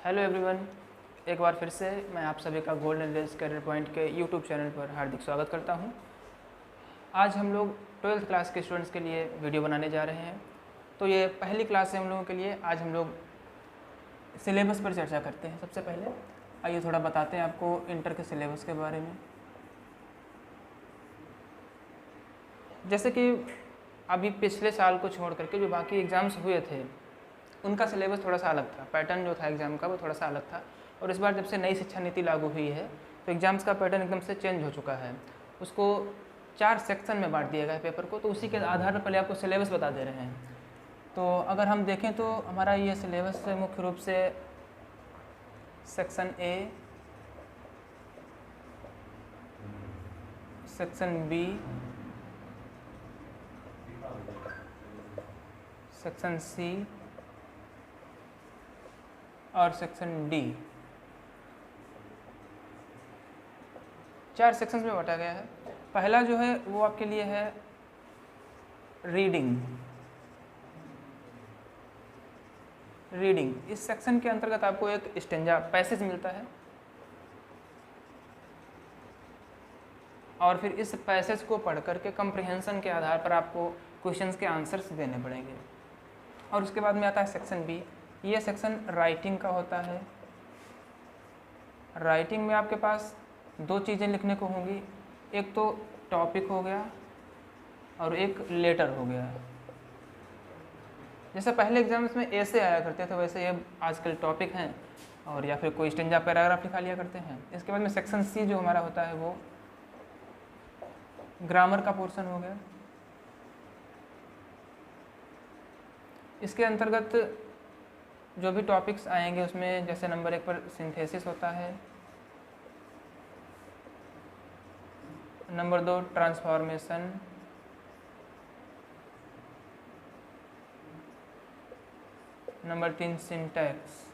Hello everyone, एक बार फिर से मैं आप सभी का गोल्डन रेस करियर पॉइंट के यूट्यूब चैनल पर हार्दिक स्वागत करता हूं। आज हम लोग 12th क्लास के स्टूडेंट्स के लिए वीडियो बनाने जा रहे हैं। तो ये पहली क्लास है हम लोगों के लिए। आज हम लोग सिलेबस पर चर्चा करते हैं। सबसे पहले आइए थोड़ा बताते हैं आपको इंटर के सिलेबस के बारे में। जैसे कि अभी पिछले साल को छोड़ करके जो बाकी एग्ज़ाम्स हुए थे उनका सिलेबस थोड़ा सा अलग था, पैटर्न जो था एग्ज़ाम का वो थोड़ा सा अलग था। और इस बार जब से नई शिक्षा नीति लागू हुई है तो एग्ज़ाम्स का पैटर्न एकदम से चेंज हो चुका है। उसको 4 सेक्शन में बांट दिया गया है पेपर को, तो उसी के आधार पर पहले आपको सिलेबस बता दे रहे हैं। तो अगर हम देखें तो हमारा ये सिलेबस मुख्य रूप से section A, section B, section C और सेक्शन डी, 4 सेक्शंस में बांटा गया है। पहला जो है वो आपके लिए है रीडिंग। इस सेक्शन के अंतर्गत आपको एक स्टेंजा पैसेज मिलता है और फिर इस पैसेज को पढ़ करके कंप्रिहेंशन के आधार पर आपको क्वेश्चंस के आंसर्स देने पड़ेंगे। और उसके बाद में आता है सेक्शन बी। ये सेक्शन राइटिंग का होता है। राइटिंग में आपके पास 2 चीज़ें लिखने को होंगी, एक तो टॉपिक हो गया और एक लेटर हो गया। जैसे पहले एग्जाम्स में ऐसे आया करते थे वैसे ये आजकल टॉपिक हैं और या फिर कोई स्टेंजा पैराग्राफ लिखा लिया करते हैं। इसके बाद में सेक्शन सी जो हमारा होता है वो ग्रामर का पोर्शन हो गया। इसके अंतर्गत जो भी टॉपिक्स आएंगे उसमें जैसे नंबर 1 पर सिंथेसिस होता है, नंबर 2 ट्रांसफॉर्मेशन, नंबर 3 सिंटैक्स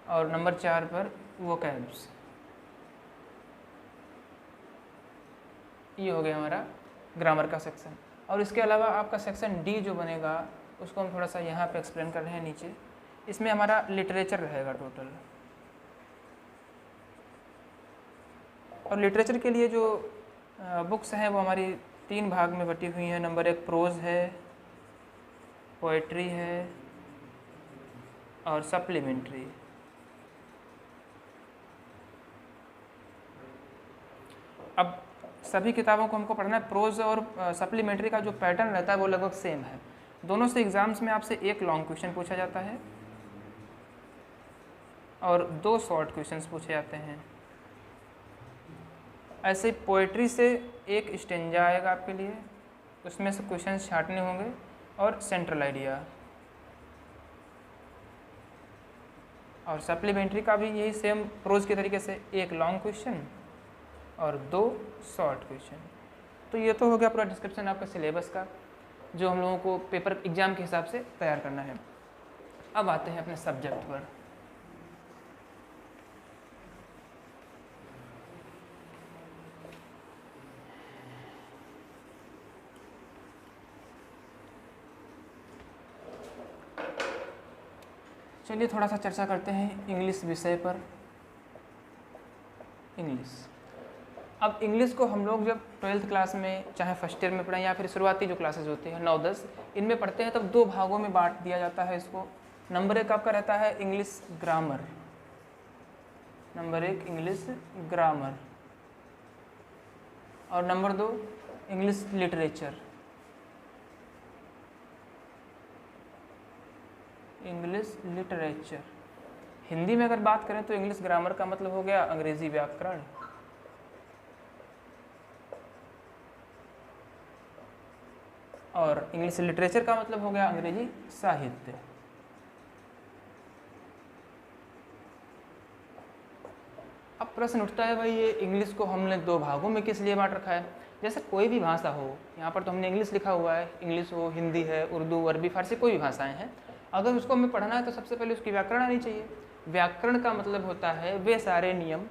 और नंबर 4 पर वोकैब्स। ये हो गया हमारा ग्रामर का सेक्शन। और इसके अलावा आपका सेक्शन डी जो बनेगा उसको हम थोड़ा सा यहाँ पे एक्सप्लेन कर रहे हैं नीचे। इसमें हमारा लिटरेचर रहेगा टोटल। और लिटरेचर के लिए जो बुक्स हैं वो हमारी 3 भाग में बटी हुई हैं। नंबर 1 प्रोज है, पोएट्री है और सप्लीमेंट्री। अब सभी किताबों को हमको पढ़ना है। प्रोज और सप्लीमेंट्री का जो पैटर्न रहता है वो लगभग सेम है। दोनों से एग्जाम्स में आपसे एक लॉन्ग क्वेश्चन पूछा जाता है और 2 शॉर्ट क्वेश्चंस पूछे जाते हैं। ऐसे पोएट्री से एक स्टेंजा आएगा आपके लिए, उसमें से क्वेश्चन छांटने होंगे और सेंट्रल आइडिया। और सप्लीमेंट्री का भी यही सेम प्रोज के तरीके से एक लॉन्ग क्वेश्चन और 2 शॉर्ट क्वेश्चन। तो ये तो हो गया पूरा डिस्क्रिप्शन आपका सिलेबस का जो हम लोगों को पेपर एग्जाम के हिसाब से तैयार करना है। अब आते हैं अपने सब्जेक्ट पर। चलिए थोड़ा सा चर्चा करते हैं इंग्लिश विषय पर। इंग्लिश, अब इंग्लिश को हम लोग जब 12th क्लास में चाहे फर्स्ट ईयर में पढ़ें या फिर शुरुआती जो क्लासेस होती हैं 9-10 इनमें पढ़ते हैं तब 2 भागों में बांट दिया जाता है इसको। नंबर 1 आपका रहता है English grammar. Number 1 English grammar और number 2 English literature. English literature Hindi में अगर बात करें तो इंग्लिश ग्रामर का मतलब हो गया अंग्रेजी व्याकरण और इंग्लिश लिटरेचर का मतलब हो गया अंग्रेजी साहित्य। अब प्रश्न उठता है भाई ये इंग्लिश को हमने 2 भागों में किस लिए बांट रखा है। जैसे कोई भी भाषा हो, यहाँ पर तो हमने इंग्लिश लिखा हुआ है, इंग्लिश हो, हिंदी है, उर्दू, अरबी, फारसी, कोई भी भाषाएं हैं, अगर उसको हमें पढ़ना है तो सबसे पहले उसकी व्याकरण आनी चाहिए। व्याकरण का मतलब होता है वे सारे नियम,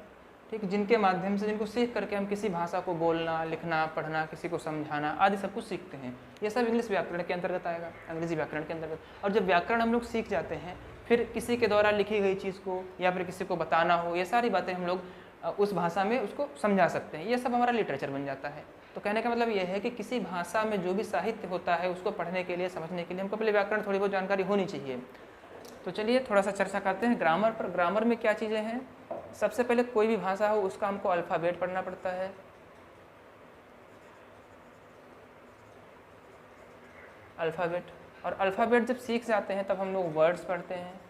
ठीक, जिनके माध्यम से जिनको सीख करके हम किसी भाषा को बोलना, लिखना, पढ़ना, किसी को समझाना आदि सब कुछ सीखते हैं। ये सब इंग्लिश व्याकरण के अंतर्गत आएगा, अंग्रेजी व्याकरण के अंतर्गत। और जब व्याकरण हम लोग सीख जाते हैं फिर किसी के द्वारा लिखी गई चीज़ को या फिर किसी को बताना हो, ये सारी बातें हम लोग उस भाषा में उसको समझा सकते हैं। ये सब हमारा लिटरेचर बन जाता है। तो कहने का मतलब ये है कि किसी भाषा में जो भी साहित्य होता है उसको पढ़ने के लिए, समझने के लिए हमको पहले व्याकरण थोड़ी बहुत जानकारी होनी चाहिए। तो चलिए थोड़ा सा चर्चा करते हैं ग्रामर पर। ग्रामर में क्या चीज़ें हैं? सबसे पहले कोई भी भाषा हो उसका हमको अल्फ़ाबेट पढ़ना पड़ता है। अल्फ़ाबेट, और अल्फ़ाबेट जब सीख जाते हैं तब हम लोग वर्ड्स पढ़ते हैं,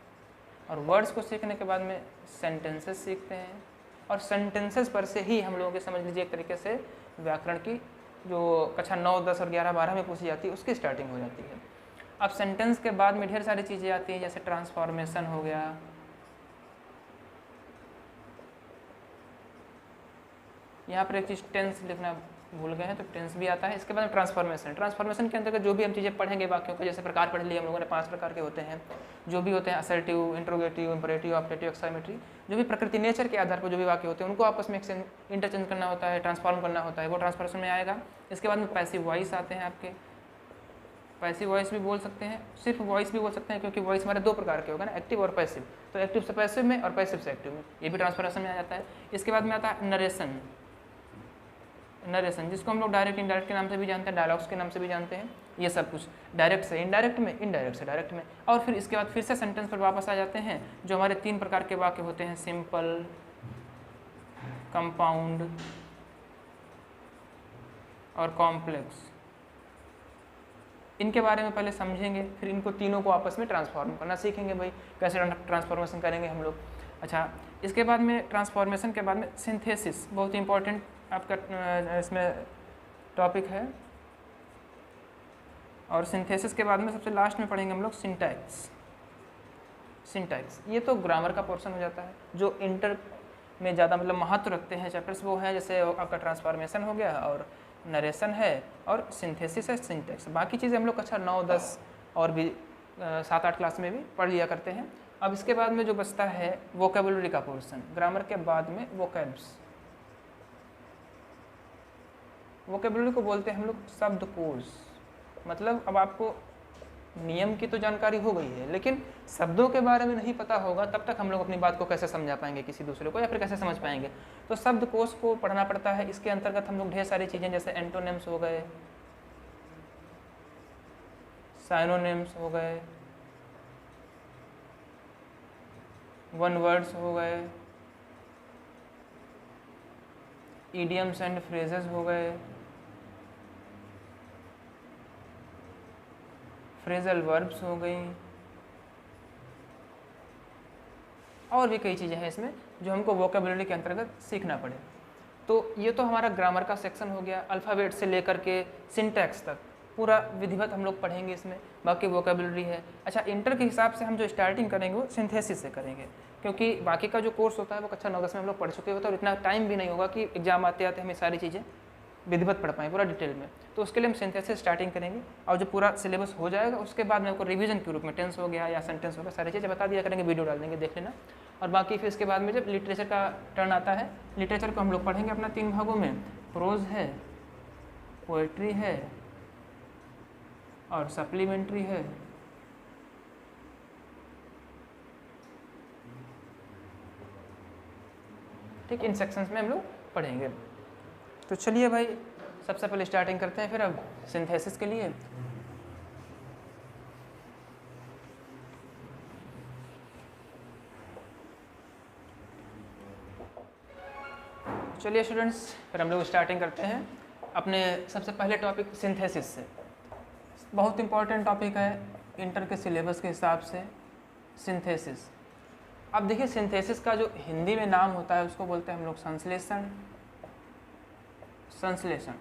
और वर्ड्स को सीखने के बाद में सेंटेंसेस सीखते हैं, और सेंटेंसेस पर से ही हम लोगों के समझ लीजिए एक तरीके से व्याकरण की जो कक्षा 9, 10 और 11, 12 में पूछी जाती है उसकी स्टार्टिंग हो जाती है। अब सेंटेंस के बाद में ढेर सारी चीज़ें आती हैं, जैसे ट्रांसफॉर्मेशन हो गया, यहाँ पर एक चीज़ टेंस लिखना भूल गए हैं तो टेंस भी आता है। इसके बाद ट्रांसफॉर्मेशन, ट्रांसफॉर्मेशन के अंतर्गत जो भी हम चीज़ें पढ़ेंगे वाक्यों के, जैसे प्रकार पढ़ लिए हम लोगों ने, 5 प्रकार के होते हैं जो भी होते हैं, असर्टिव, इंट्रोगेटिव, इंपरेटिव, ऑप्टेटिव, एक्सामेट्री, जो भी प्रकृति नेचर के आधार पर जो भी वाक्य होते हैं उनको आपस में इंटरचेंज करना होता है, ट्रांसफॉर्म करना होता है, वो ट्रांसफॉर्मेशन में आएगा। इसके बाद में पैसिव वॉइस आते हैं आपके, पैसिव वॉइस भी बोल सकते हैं, सिर्फ वॉइस भी बोल सकते हैं, क्योंकि वॉइस हमारे 2 प्रकार के होगा ना, एक्टिव और पैसिव। तो एक्टिव से पैसिव में और पैसिव से एक्टिव में, ये भी ट्रांसफॉर्मेशन में आ जाता है। इसके बाद में आता है नरेशन, नरेशन जिसको हम लोग डायरेक्ट इनडायरेक्ट के नाम से भी जानते हैं, डायलॉग्स के नाम से भी जानते हैं। ये सब कुछ डायरेक्ट से इनडायरेक्ट में, इनडायरेक्ट से डायरेक्ट में। और फिर इसके बाद फिर से सेंटेंस पर वापस आ जाते हैं, जो हमारे 3 प्रकार के वाक्य होते हैं, सिंपल, कंपाउंड और कॉम्प्लेक्स। इनके बारे में पहले समझेंगे, फिर इनको तीनों को आपस में ट्रांसफॉर्म करना सीखेंगे। भाई कैसे ट्रांसफॉर्मेशन करेंगे हम लोग। अच्छा, इसके बाद में ट्रांसफॉर्मेशन के बाद में सिंथेसिस, बहुत ही इंपॉर्टेंट आपका इसमें टॉपिक है। और सिंथेसिस के बाद में सबसे लास्ट में पढ़ेंगे हम लोग सिंटैक्स। सिंटैक्स ये तो ग्रामर का पोर्शन हो जाता है, जो इंटर में ज़्यादा मतलब महत्व रखते हैं चैप्टर्स, वो है जैसे आपका ट्रांसफॉर्मेशन हो गया और नरेशन है और सिंथेसिस है, सिंटैक्स। बाकी चीज़ें हम लोग अच्छा 9, 10 और भी 7, 8 क्लास में भी पढ़ लिया करते हैं। अब इसके बाद में जो बचता है वोकेबुलरी का पोर्शन, ग्रामर के बाद में वोकैब्स। वोकेबुलरी को बोलते हैं हम लोग शब्दकोश। मतलब अब आपको नियम की तो जानकारी हो गई है, लेकिन शब्दों के बारे में नहीं पता होगा, तब तक हम लोग अपनी बात को कैसे समझा पाएंगे किसी दूसरे को, या फिर कैसे समझ पाएंगे। तो शब्दकोश को पढ़ना पड़ता है। इसके अंतर्गत हम लोग ढेर सारी चीज़ें, जैसे एंटोनिम्स हो गए, साइनोनिम्स हो गए, वन वर्ड्स हो गए, इडियम्स एंड फ्रेजेस हो गए, फ्रेजल वर्ब्स हो गई, और भी कई चीज़ें हैं इसमें जो हमको वोकेबुलरी के अंतर्गत सीखना पड़े। तो ये तो हमारा ग्रामर का सेक्शन हो गया, अल्फ़ाबेट से लेकर के सिंटैक्स तक पूरा विधिवत हम लोग पढ़ेंगे इसमें। बाकी वोकेबुलरी है। अच्छा, इंटर के हिसाब से हम जो स्टार्टिंग करेंगे वो सिंथेसिस से करेंगे, क्योंकि बाकी का जो कोर्स होता है वो कक्षा 9, 10 में हम लोग पढ़ चुके होते हैं, और इतना टाइम भी नहीं होगा कि एग्जाम आते आते हमें सारी चीज़ें विधिवत पढ़ पाएँ पूरा डिटेल में। तो उसके लिए हम सिंथेसिस स्टार्टिंग करेंगे, और जो पूरा सिलेबस हो जाएगा उसके बाद में आपको रिवीजन के रूप में टेंस हो गया या सेंटेंस हो गया, सारी चीज़ें बता दिया करेंगे, वीडियो डाल देंगे, देख लेना। और बाकी फिर इसके बाद में जब लिटरेचर का टर्न आता है, लिटरेचर को हम लोग पढ़ेंगे अपना 3 भागों में, प्रोज है, पोएट्री है और सप्लीमेंट्री है। ठीक, इन सेक्शंस में हम लोग पढ़ेंगे। तो चलिए भाई, सबसे पहले स्टार्टिंग करते हैं फिर अब सिंथेसिस के लिए। चलिए स्टूडेंट्स, फिर हम लोग स्टार्टिंग करते हैं अपने सबसे पहले टॉपिक सिंथेसिस से। बहुत इंपॉर्टेंट टॉपिक है इंटर के सिलेबस के हिसाब से, सिंथेसिस। अब देखिए, सिंथेसिस का जो हिंदी में नाम होता है उसको बोलते हैं हम लोग संश्लेषण। संश्लेषण,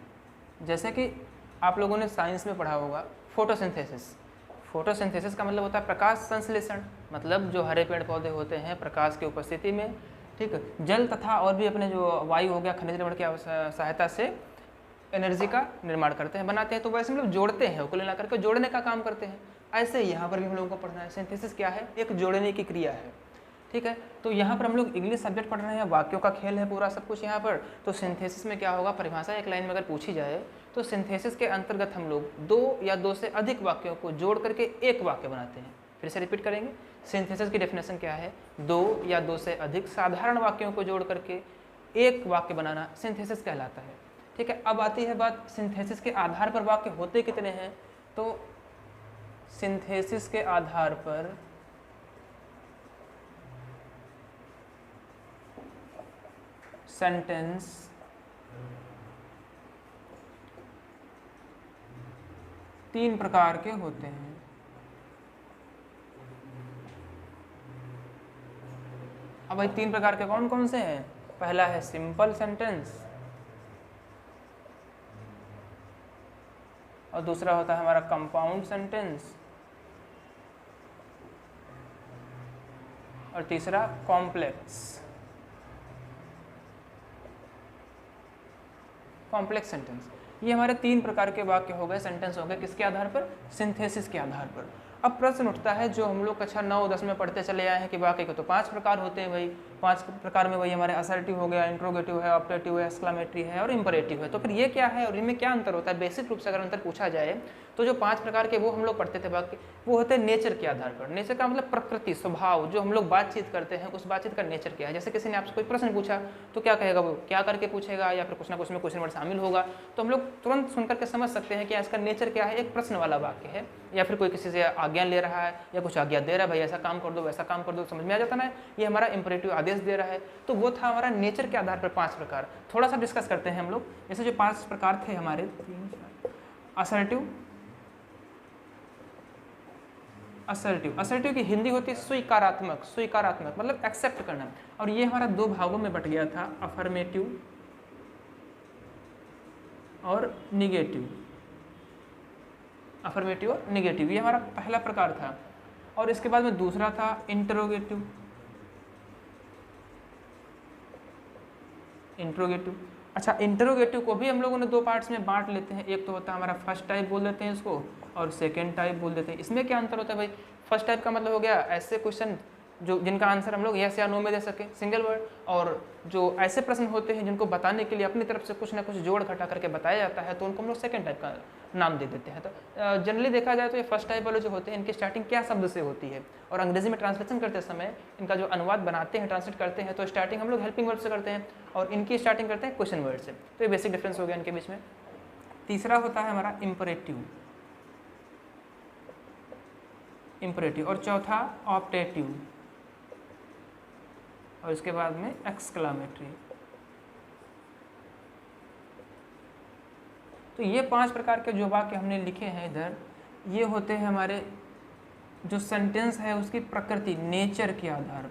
जैसे कि आप लोगों ने साइंस में पढ़ा होगा फोटोसिंथेसिस। फोटोसिंथेसिस का मतलब होता है प्रकाश संश्लेषण, मतलब जो हरे पेड़ पौधे होते हैं प्रकाश की उपस्थिति में, ठीक है, जल तथा और भी अपने जो वायु हो गया, खनिज लवण की सहायता से एनर्जी का निर्माण करते हैं, बनाते हैं। तो वैसे हम लोग जोड़ते हैं, कुल मिलाकर के जोड़ने का काम करते हैं। ऐसे ही यहाँ पर भी हम लोगों को पढ़ना है। सिंथेसिस क्या है? एक जोड़ने की क्रिया है, ठीक है। तो यहाँ पर हम लोग इंग्लिश सब्जेक्ट पढ़ रहे हैं, वाक्यों का खेल है पूरा सब कुछ यहाँ पर। तो सिंथेसिस में क्या होगा, परिभाषा एक लाइन में अगर पूछी जाए तो सिंथेसिस के अंतर्गत हम लोग 2 या 2 से अधिक वाक्यों को जोड़ करके एक वाक्य बनाते हैं। फिर से रिपीट करेंगे। सिंथेसिस की डेफिनेशन क्या है? दो या दो से अधिक साधारण वाक्यों को जोड़ करके एक वाक्य बनाना सिंथेसिस कहलाता है। ठीक है, अब आती है बात सिंथेसिस के आधार पर वाक्य होते कितने हैं। तो सिंथेसिस के आधार पर सेंटेंस तीन प्रकार के होते हैं। अब भाई तीन प्रकार के कौन कौन से हैं? पहला है सिंपल सेंटेंस, और दूसरा होता है हमारा कंपाउंड सेंटेंस, और तीसरा कॉम्प्लेक्स सेंटेंस। ये हमारे तीन प्रकार के वाक्य हो गए, सेंटेंस हो गए, किसके आधार पर? सिंथेसिस के आधार पर। अब प्रश्न उठता है, जो हम लोग कक्षा 9-10 में पढ़ते चले आए हैं कि वाक्य के तो 5 प्रकार होते हैं भाई, 5 प्रकार में वही हमारे असर्टिव हो गया, इंट्रोगेटिव है, ऑप्टेटिव है, एक्सक्लेमेटरी है और इंपरेटिव है। तो फिर ये क्या है और इनमें क्या अंतर होता है? बेसिक रूप से अगर अंतर पूछा जाए तो जो 5 प्रकार के वो हम लोग पढ़ते थे वाक्य, वो होते हैं नेचर के आधार पर। नेचर का मतलब प्रकृति, स्वभाव, जो हम लोग बातचीत करते हैं उस बातचीत का नेचर क्या है। जैसे किसी ने आपसे कोई प्रश्न पूछा तो क्या कहेगा, वो क्या करके पूछेगा, या फिर कुछ ना कुछ में क्वेश्चन वर्ड शामिल होगा, तो हम लोग तुरंत सुनकर के समझ सकते हैं कि इसका नेचर क्या है, एक प्रश्न वाला वाक्य है, या फिर कोई किसी से आज्ञा ले रहा है या कुछ आज्ञा दे रहा है, भाई ऐसा काम कर दो वैसा काम कर दो, समझ में आ जाता ना, ये हमारा इंपरेटिव आदेश दे रहा है। तो वो था हमारा नेचर के आधार पर 5 प्रकार। थोड़ा सा डिस्कस करते हैं हम लोग। जैसे जो 5 प्रकार थे हमारे, असर्टिव की हिंदी होती है स्वीकारात्मक मतलब एक्सेप्ट करना, और ये हमारा 2 भागों में बट गया था, अफर्मेटिव और निगेटिव। अफर्मेटिव और निगेटिव, ये हमारा पहला प्रकार था। और इसके बाद में दूसरा था इंट्रोगेटिव। अच्छा, इंट्रोगेटिव को भी हम लोगों ने 2 पार्ट्स में बांट लेते हैं। एक तो होता है हमारा फर्स्ट टाइप बोल देते हैं इसको, और सेकेंड टाइप बोल देते हैं। इसमें क्या अंतर होता है भाई? फर्स्ट टाइप का मतलब हो गया ऐसे क्वेश्चन जो जिनका आंसर हम लोग यस या नो में दे सके, सिंगल वर्ड, और जो ऐसे प्रश्न होते हैं जिनको बताने के लिए अपनी तरफ से कुछ ना कुछ जोड़ घटा करके बताया जाता है, तो उनको हम लोग सेकेंड टाइप का नाम दे देते हैं। तो जनरली देखा जाए तो ये फर्स्ट टाइप वाले जो होते हैं इनकी स्टार्टिंग क्या शब्द से होती है, और अंग्रेजी में ट्रांसलेशन करते समय इनका जो अनुवाद बनाते हैं, ट्रांसलेट करते हैं, तो स्टार्टिंग हम लोग हेल्पिंग वर्ड से करते हैं और इनकी स्टार्टिंग करते हैं क्वेश्चन वर्ड से। तो ये बेसिक डिफरेंस हो गया इनके बीच में। तीसरा होता है हमारा इंपरेटिव, और चौथा ऑप्टेटिव, और इसके बाद में एक्सक्लेमेटरी। तो ये 5 प्रकार के जो वाक्य हमने लिखे हैं इधर, ये होते हैं हमारे जो सेंटेंस है उसकी प्रकृति, नेचर के आधार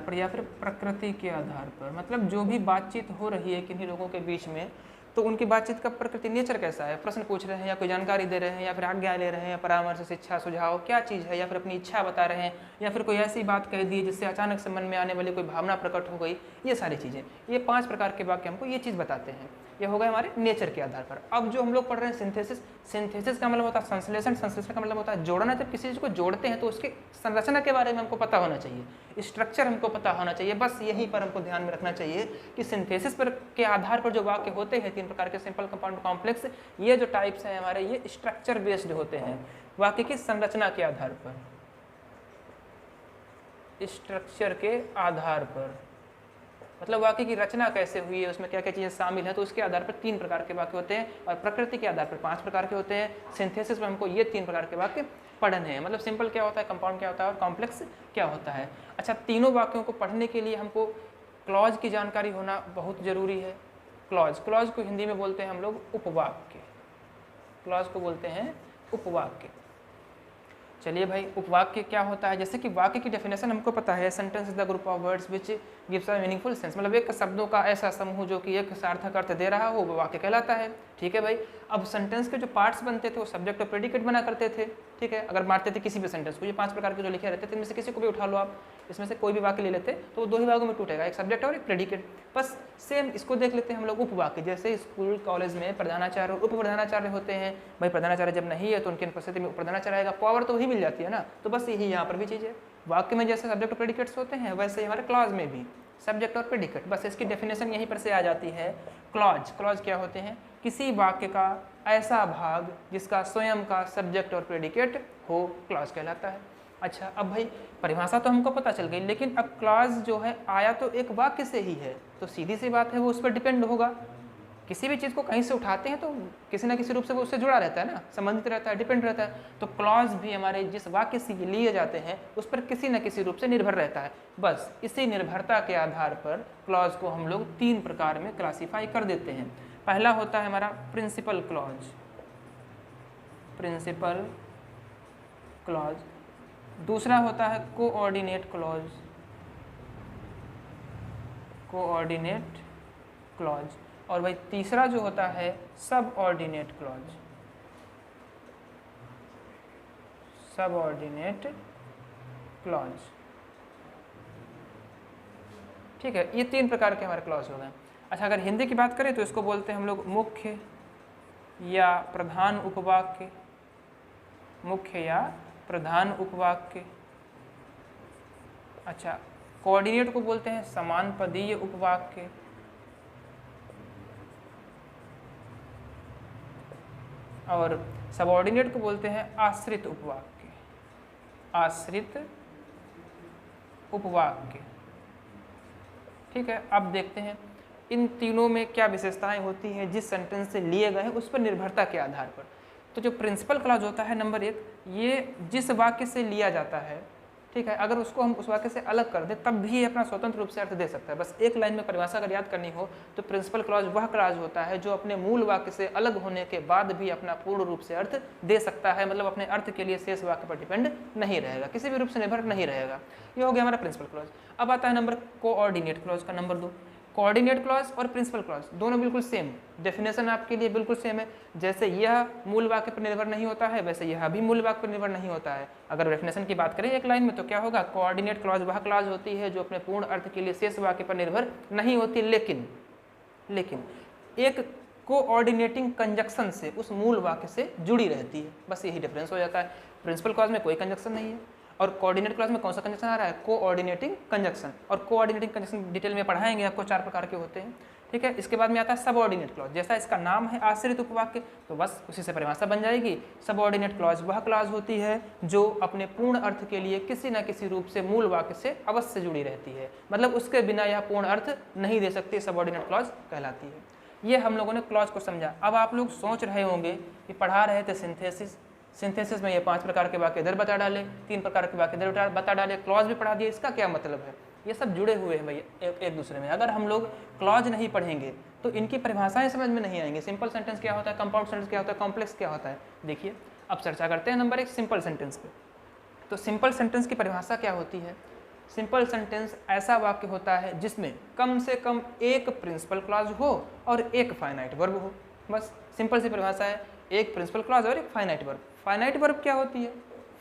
पर या फिर प्रकृति के आधार पर। मतलब जो भी बातचीत हो रही है किन्हीं लोगों के बीच में, तो उनकी बातचीत का प्रकृति, नेचर कैसा है, प्रश्न पूछ रहे हैं या कोई जानकारी दे रहे हैं या फिर आज्ञा ले रहे हैं या परामर्श, शिक्षा, सुझाव, क्या चीज़ है, या फिर अपनी इच्छा बता रहे हैं, या फिर कोई ऐसी बात कह दी जिससे अचानक से मन में आने वाली कोई भावना प्रकट हो गई, ये सारी चीज़ें, ये 5 प्रकार के वाक्य हमको ये चीज़ बताते हैं। ये हो गए हमारे नेचर के आधार पर। अब जो हम लोग पढ़ रहे हैं सिंथेसिस का मतलब होता है संश्लेषण का मतलब होता है जोड़ना। जब किसी चीज़ को जोड़ते हैं तो उसकी संरचना के बारे में हमको पता होना चाहिए, स्ट्रक्चर हमको पता होना चाहिए। बस यहीं पर हमको ध्यान में रखना चाहिए कि सिंथेसिस पर के आधार पर जो वाक्य होते हैं 3 प्रकार के, सिंपल, कंपाउंड, कॉम्प्लेक्स, ये जो टाइप्स हैं हमारे, ये स्ट्रक्चर बेस्ड होते हैं, वाक्य की संरचना के आधार पर, स्ट्रक्चर के आधार पर, मतलब वाक्य की रचना कैसे हुई है, उसमें क्या क्या चीज़ें शामिल है, तो उसके आधार पर 3 प्रकार के वाक्य होते हैं, और प्रकृति के आधार पर 5 प्रकार के होते हैं। सिंथेसिस में हमको ये 3 प्रकार के वाक्य पढ़ने हैं। मतलब सिंपल क्या होता है, कंपाउंड क्या होता है और कॉम्प्लेक्स क्या होता है। अच्छा, तीनों वाक्यों को पढ़ने के लिए हमको क्लॉज की जानकारी होना बहुत ज़रूरी है। क्लॉज को हिंदी में बोलते हैं हम लोग उपवाक्य, क्लॉज को बोलते हैं उपवाक्य। चलिए भाई, उपवाक्य क्या होता है? जैसे कि वाक्य की डेफिनेशन हमको पता है, sentence is the group of words which gives a meaningful sense. मतलब एक शब्दों का ऐसा समूह जो कि एक सार्थक अर्थ दे रहा हो, वो वाक्य कहलाता है। ठीक है भाई। अब सेंटेंस के जो पार्ट्स बनते थे वो सब्जेक्ट और प्रेडिकेट बना करते थे। ठीक है, अगर बांटते थे किसी भी सेंटेंस को, ये 5 प्रकार के जो लिखे रहते थे, इनमें से किसी को भी उठा लो आप, इसमें से कोई भी वाक्य ले लेते तो वो 2 ही भागों में टूटेगा, एक सब्जेक्ट और एक प्रेडिकेट। बस सेम इसको देख लेते हैं हम लोग उपवाक्य। जैसे स्कूल कॉलेज में प्रधानाचार्य और उप प्रधानाचार्य होते हैं। भाई प्रधानाचार्य जब नहीं है तो उनकी अनुपस्थिति में उप प्रधानाचार्य आएगा, पावर तो वही मिल जाती है ना। तो बस यही यहाँ पर भी चीज़ है। वाक्य में जैसे सब्जेक्ट और प्रेडिकेट्स होते हैं, वैसे ही हमारे क्लॉज में भी सब्जेक्ट और प्रेडिकेट। बस इसकी डेफिनेशन यहीं पर से आ जाती है। क्लॉज क्या होते हैं? किसी वाक्य का ऐसा भाग जिसका स्वयं का सब्जेक्ट और प्रेडिकेट हो क्लॉज कहलाता है। अच्छा, अब भाई परिभाषा तो हमको पता चल गई, लेकिन अब क्लॉज जो है आया तो एक वाक्य से ही है, तो सीधी सी बात है वो उस पर डिपेंड होगा। किसी भी चीज़ को कहीं से उठाते हैं तो किसी ना किसी रूप से वो उससे जुड़ा रहता है ना, संबंधित रहता है, डिपेंड रहता है। तो क्लॉज भी हमारे जिस वाक्य से लिए जाते हैं उस पर किसी न किसी रूप से निर्भर रहता है। बस इसी निर्भरता के आधार पर क्लॉज को हम लोग 3 प्रकार में क्लासीफाई कर देते हैं। पहला होता है हमारा प्रिंसिपल क्लॉज, प्रिंसिपल क्लॉज। दूसरा होता है कोऑर्डिनेट क्लॉज, कोऑर्डिनेट क्लॉज। और भाई तीसरा जो होता है सबऑर्डिनेट क्लॉज, सबऑर्डिनेट क्लॉज। ठीक है, ये 3 प्रकार के हमारे क्लॉज हो गए। अच्छा, अगर हिंदी की बात करें तो इसको बोलते हैं हम लोग मुख्य या प्रधान उपवाक्य, मुख्य या प्रधान उपवाक्य। अच्छा, कोऑर्डिनेट को बोलते हैं समान पदीय उपवाक्य, और सबऑर्डिनेट को बोलते हैं आश्रित उपवाक्य, आश्रित उपवाक्य। ठीक है, अब देखते हैं इन तीनों में क्या विशेषताएं होती हैं जिस सेंटेंस से लिए गए हैं उस पर निर्भरता के आधार पर। तो जो प्रिंसिपल क्लॉज होता है नंबर 1, ये जिस वाक्य से लिया जाता है, ठीक है, अगर उसको हम उस वाक्य से अलग कर दें तब भी ये अपना स्वतंत्र रूप से अर्थ दे सकता है। बस एक लाइन में परिभाषा अगर याद करनी हो तो प्रिंसिपल क्लॉज वह क्लॉज होता है जो अपने मूल वाक्य से अलग होने के बाद भी अपना पूर्ण रूप से अर्थ दे सकता है, मतलब अपने अर्थ के लिए शेष वाक्य पर डिपेंड नहीं रहेगा, किसी भी रूप से निर्भर नहीं रहेगा। ये हो गया हमारा प्रिंसिपल क्लॉज। अब आता है नंबर कोऑर्डिनेट क्लॉज का, नंबर 2। कोऑर्डिनेट क्लॉज और प्रिंसिपल क्लॉज दोनों बिल्कुल सेम, डेफिनेशन आपके लिए बिल्कुल सेम है। जैसे यह मूल वाक्य पर निर्भर नहीं होता है वैसे यह भी मूल वाक्य पर निर्भर नहीं होता है। अगर डेफिनेशन की बात करें एक लाइन में तो क्या होगा, कोऑर्डिनेट क्लॉज वह क्लॉज होती है जो अपने पूर्ण अर्थ के लिए शेष वाक्य पर निर्भर नहीं होती, लेकिन एक कोऑर्डिनेटिंग कंजक्शन से उस मूल वाक्य से जुड़ी रहती है। बस यही डिफरेंस हो जाता है। प्रिंसिपल क्लॉज में कोई कंजक्शन नहीं है और कोऑर्डिनेट क्लॉज में कौन सा कंजक्शन आ रहा है, कोऑर्डिनेटिंग कंजक्शन। और कोऑर्डिनेटिंग कंजक्शन डिटेल में पढ़ाएंगे आपको, 4 प्रकार के होते हैं। ठीक है, इसके बाद में आता है सबऑर्डिनेट क्लॉज। जैसा इसका नाम है आश्रित उपवाक्य, तो बस उसी से परिभाषा बन जाएगी। सबऑर्डिनेट क्लॉज वह क्लॉज होती है जो अपने पूर्ण अर्थ के लिए किसी न किसी रूप से मूल वाक्य से अवश्य जुड़ी रहती है, मतलब उसके बिना यह पूर्ण अर्थ नहीं दे सकती, सबऑर्डिनेट क्लॉज कहलाती है। ये हम लोगों ने क्लॉज को समझा। अब आप लोग सोच रहे होंगे कि पढ़ा रहे थे सिंथेसिस, सिंथेसिस में ये 5 प्रकार के वाक्य इधर बता डाले, 3 प्रकार के वाक्य इधर बता डाले, क्लॉज भी पढ़ा दिए, इसका क्या मतलब है? ये सब जुड़े हुए हैं भाई एक दूसरे में। अगर हम लोग क्लॉज नहीं पढ़ेंगे तो इनकी परिभाषाएं समझ में नहीं आएंगी। सिंपल सेंटेंस क्या होता है, कंपाउंड सेंटेंस क्या होता है, कॉम्प्लेक्स क्या होता है। देखिए, अब चर्चा करते हैं नंबर 1 सिंपल सेंटेंस पे। तो सिंपल सेंटेंस की परिभाषा क्या होती है? सिंपल सेंटेंस ऐसा वाक्य होता है जिसमें कम से कम एक प्रिंसिपल क्लॉज हो और एक फाइनाइट वर्ब हो। बस सिंपल सी परिभाषा है, एक प्रिंसिपल क्लॉज और एक फाइनाइट वर्ब। फाइनाइट वर्ब क्या होती है?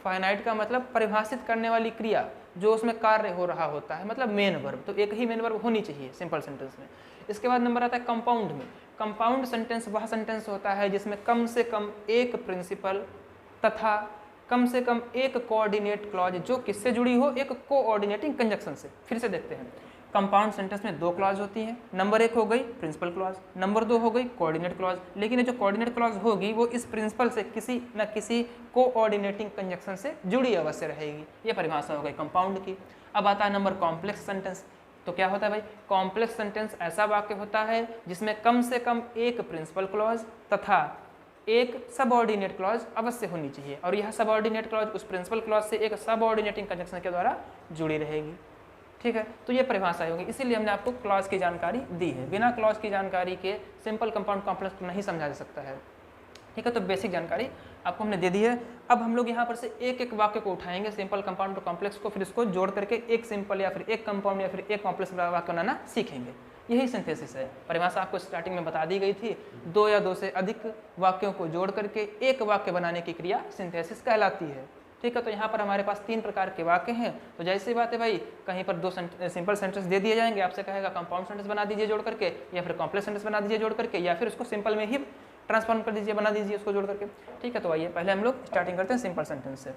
फाइनाइट का मतलब परिभाषित करने वाली क्रिया जो उसमें कार्य हो रहा होता है, मतलब मेन वर्ब। तो एक ही मेन वर्ब होनी चाहिए सिंपल सेंटेंस में। इसके बाद नंबर आता है कंपाउंड में। कंपाउंड सेंटेंस वह सेंटेंस होता है जिसमें कम से कम एक प्रिंसिपल तथा कम से कम एक कोऑर्डिनेट क्लॉज जो किससे जुड़ी हो, एक कोऑर्डिनेटिंग कंजक्शन से। फिर से देखते हैं, कंपाउंड सेंटेंस में 2 क्लॉज होती हैं। नंबर 1 हो गई प्रिंसिपल क्लॉज, नंबर 2 हो गई कोऑर्डिनेट क्लॉज। लेकिन ये जो कोऑर्डिनेट क्लॉज होगी वो इस प्रिंसिपल से किसी न किसी कोऑर्डिनेटिंग कंजक्शन से जुड़ी अवश्य रहेगी। ये परिभाषा हो गई कंपाउंड की। अब आता है नंबर कॉम्प्लेक्स सेंटेंस। तो क्या होता है भाई, कॉम्प्लेक्स सेंटेंस ऐसा वाक्य होता है जिसमें कम से कम एक प्रिंसिपल क्लॉज तथा एक सबऑर्डिनेट क्लॉज अवश्य होनी चाहिए, और यह सबऑर्डिनेट क्लॉज उस प्रिंसिपल क्लॉज से एक सबऑर्डिनेटिंग कंजक्शन के द्वारा जुड़ी रहेगी। ठीक है, तो ये परिभाषा होगी, इसीलिए हमने आपको क्लॉज की जानकारी दी है। बिना क्लॉज की जानकारी के सिंपल, कंपाउंड, कॉम्प्लेक्स को नहीं समझा जा सकता है। ठीक है, तो बेसिक जानकारी आपको हमने दे दी है। अब हम लोग यहाँ पर से एक एक वाक्य को उठाएंगे, सिंपल, कंपाउंड और कॉम्प्लेक्स को, फिर इसको जोड़ करके एक सिंपल या फिर एक कंपाउंड या फिर एक कॉम्प्लेक्स वाक्य बनाना सीखेंगे। यही सिंथेसिस है। परिभाषा आपको स्टार्टिंग में बता दी गई थी, 2 या 2 से अधिक वाक्यों को जोड़ करके एक वाक्य बनाने की क्रिया सिंथेसिस कहलाती है। ठीक है, तो यहाँ पर हमारे पास 3 प्रकार के वाक्य हैं। तो जैसी बात है भाई, कहीं पर 2 सिंपल सेंटेंस दे दिए जाएंगे, आपसे कहेगा कंपाउंड सेंटेंस बना दीजिए जोड़ करके, या फिर कॉम्प्लेक्स सेंटेंस बना दीजिए जोड़ करके, या फिर उसको सिंपल में ही ट्रांसफॉर्म कर दीजिए, बना दीजिए उसको जोड़ करके। ठीक है, तो आइए पहले हम लोग स्टार्टिंग करते हैं सिंपल सेंटेंस से।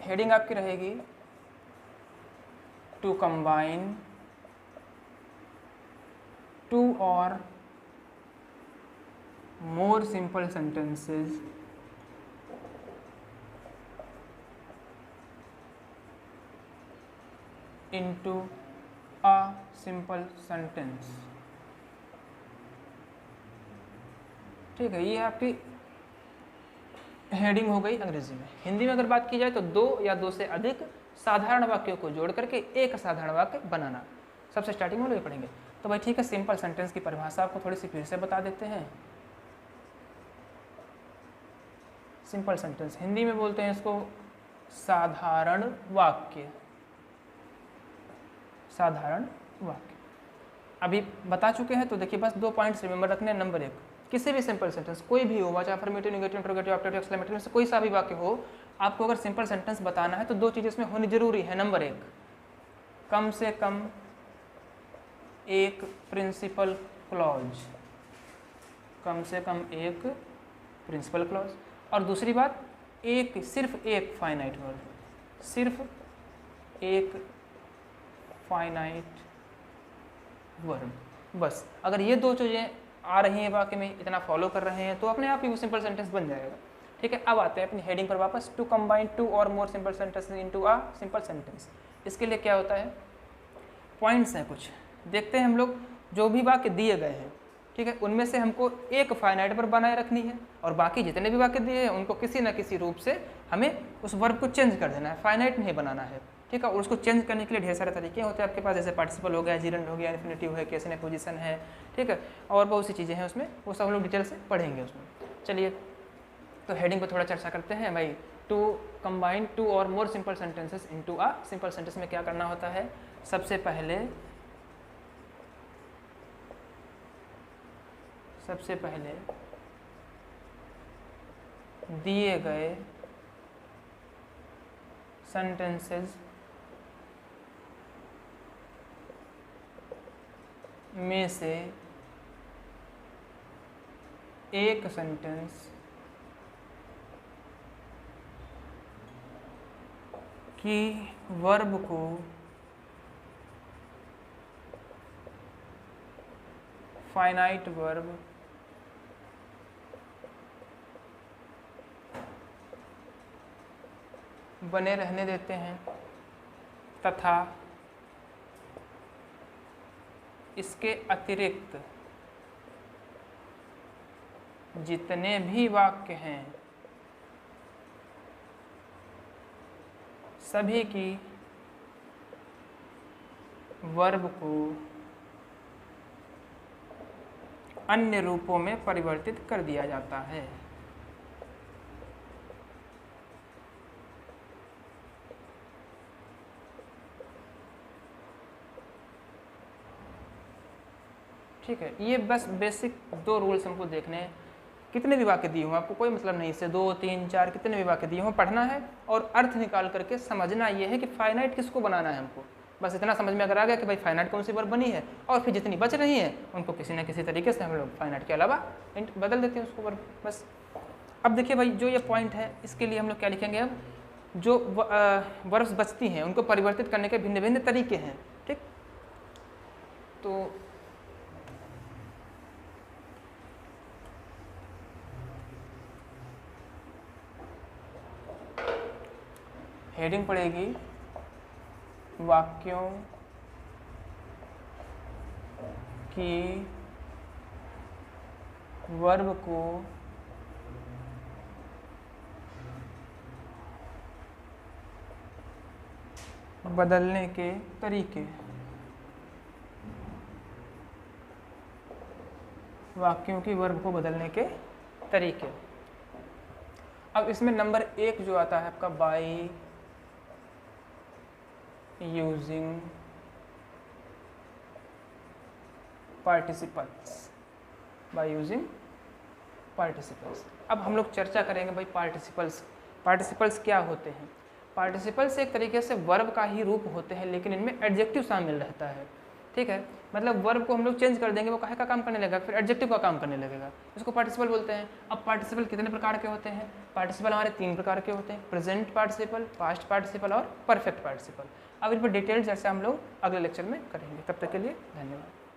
हेडिंग आपकी रहेगी to combine 2 or more simple sentences into a simple sentence। ठीक है, ये आपकी हेडिंग हो गई अंग्रेजी में। हिंदी में अगर बात की जाए तो 2 या 2 से अधिक साधारण वाक्यों को जोड़ करके एक साधारण वाक्य बनाना, सबसे स्टार्टिंग में लोग पढ़ेंगे। तो भाई ठीक है, सिंपल सेंटेंस की परिभाषा आपको थोड़ी सी फिर से बता देते हैं। सिंपल सेंटेंस हिंदी में बोलते हैं इसको साधारण वाक्य। साधारण वाक्य अभी बता चुके हैं, तो देखिए बस 2 पॉइंट्स रिमेंबर रखने हैं। नंबर 1, किसी भी सिंपल सेंटेंस कोई भी हो, चाहे affirmative, negative, interrogative, objective, exclamatory में से कोई सा भी वाक्य हो, आपको अगर सिंपल सेंटेंस बताना है तो 2 चीज़ें इसमें होनी जरूरी है। नंबर 1, कम से कम एक प्रिंसिपल क्लॉज, कम से कम एक प्रिंसिपल क्लॉज, और दूसरी बात सिर्फ एक फाइनाइट वर्ब, सिर्फ एक फाइनाइट वर्ब। बस अगर ये 2 चीज़ें आ रही हैं वाक्य में, इतना फॉलो कर रहे हैं, तो अपने आप ही वो सिंपल सेंटेंस बन जाएगा। ठीक है, अब आते हैं अपनी हेडिंग पर वापस। To combine 2 or more simple sentences into a simple sentence. इसके लिए क्या होता है, पॉइंट्स हैं कुछ, देखते हैं हम लोग। जो भी वाक्य दिए गए हैं, ठीक है, उनमें से हमको एक फाइनाइट वर्ब बनाए रखनी है, और बाकी जितने भी वाक्य दिए हैं उनको किसी न किसी रूप से हमें उस वर्ब को चेंज कर देना है, फाइनाइट नहीं बनाना है। ठीक है, और उसको चेंज करने के लिए ढेर सारे तरीके होते हैं आपके पास, जैसे पार्टिसिपल हो गया, जीरंड हो गया, इन्फिनिटिव है, केस इन पोजीशन है, ठीक है, और बहुत सी चीज़ें हैं उसमें, वो सब हम लोग डिटेल से पढ़ेंगे उसमें। चलिए, तो हेडिंग पर थोड़ा चर्चा करते हैं भाई। To combine 2 or more simple sentences into a simple sentence में क्या करना होता है। सबसे पहले दिए गए सेंटेंसेस में से एक सेंटेंस की वर्ब को फाइनाइट वर्ब बने रहने देते हैं, तथा इसके अतिरिक्त जितने भी वाक्य हैं सभी की वर्ब को अन्य रूपों में परिवर्तित कर दिया जाता है। ठीक है, ये बस बेसिक 2 रूल्स हमको देखने हैं। कितने भी वाक्य दिए हों, आपको कोई मतलब नहीं, इससे 2, 3, 4 कितने भी वाक्य दिए हों, पढ़ना है और अर्थ निकाल करके समझना ये है कि फाइनाइट किसको बनाना है हमको। बस इतना समझ में अगर आ गया कि भाई फाइनाइट कौन सी वर्ब बनी है, और फिर जितनी बच रही हैं उनको किसी न किसी तरीके से हम लोग फाइनाइट के अलावा बदल देते हैं उसको वर्ब, बस। अब देखिए भाई, जो ये पॉइंट है इसके लिए हम लोग क्या लिखेंगे, अब जो वर्ब्स बचती हैं उनको परिवर्तित करने के भिन्न भिन्न तरीके हैं। ठीक, तो हेडिंग पड़ेगी वाक्यों की वर्ब को बदलने के तरीके। वाक्यों की वर्ब को बदलने के तरीके। अब इसमें नंबर 1 जो आता है आपका, by using participles, by using participles. अब हम लोग चर्चा करेंगे भाई पार्टिसिपल्स क्या होते हैं। पार्टिसिपल्स एक तरीके से वर्ब का ही रूप होते हैं, लेकिन इनमें एडजेक्टिव शामिल रहता है। ठीक है, मतलब वर्ब को हम लोग चेंज कर देंगे, वो काहे का काम करने लगेगा, फिर एडजेक्टिव का काम करने लगेगा, इसको पार्टिसिपल बोलते हैं। अब पार्टिसिपल कितने प्रकार के होते हैं? पार्टिसिपल हमारे 3 प्रकार के होते हैं, प्रेजेंट पार्टिसिपल, पास्ट पार्टिसिपल और परफेक्ट पार्टिसिपल। अब इन पर डिटेल्स जैसे हम लोग अगले लेक्चर में करेंगे। तब तक के लिए धन्यवाद।